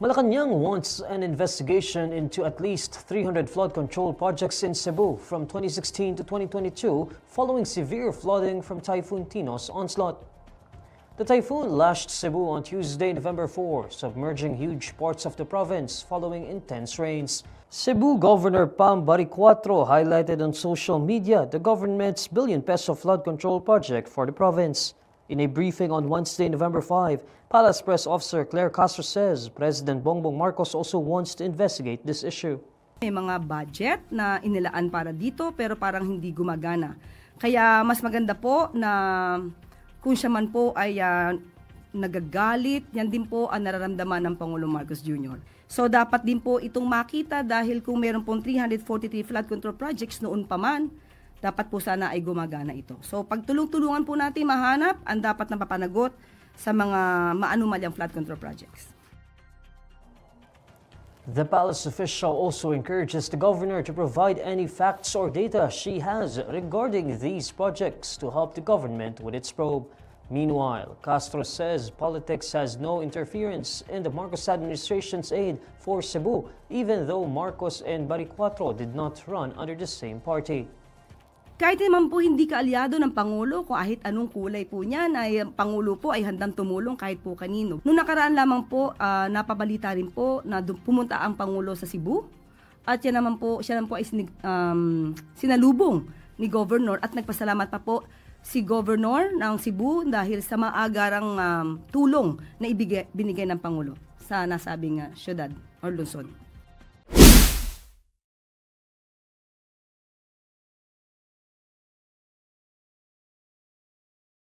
Malacanang wants an investigation into at least 300 flood control projects in Cebu from 2016 to 2022 following severe flooding from Typhoon Tino's onslaught. The typhoon lashed Cebu on Tuesday, November 4, submerging huge parts of the province following intense rains. Cebu Governor Pam Baricuatro highlighted on social media the government's billion-peso flood control project for the province. In a briefing on Wednesday, November 5, Palace Press Officer Claire Castro says President Bongbong Marcos also wants to investigate this issue. May mga budget na inilaan para dito pero parang hindi gumagana. Kaya mas maganda po na kung siya man po ay nagagalit, yan din po ang nararamdaman ng Pangulong Marcos Jr. So dapat din po itong makita dahil kung meron pong 343 flood control projects noon pa man, dapat po sana ay gumagana ito. So pagtulong-tulungan po natin mahanap ang dapat na papanagot sa mga maanumalyang flood control projects. The palace official also encourages the governor to provide any facts or data she has regarding these projects to help the government with its probe. Meanwhile, Castro says politics has no interference in the Marcos administration's aid for Cebu, even though Marcos and Baricuatro did not run under the same party. Kahit naman po hindi kaalyado ng Pangulo, kahit anong kulay po niyan, ay Pangulo po ay handang tumulong kahit po kanino. Noong nakaraan lamang po, napabalita rin po na pumunta ang Pangulo sa Cebu. At siya naman po ay sinalubong ni Governor at nagpasalamat pa po si Governor ng Cebu dahil sa maagarang tulong na binigay ng Pangulo sa nasabing syudad o lungsod.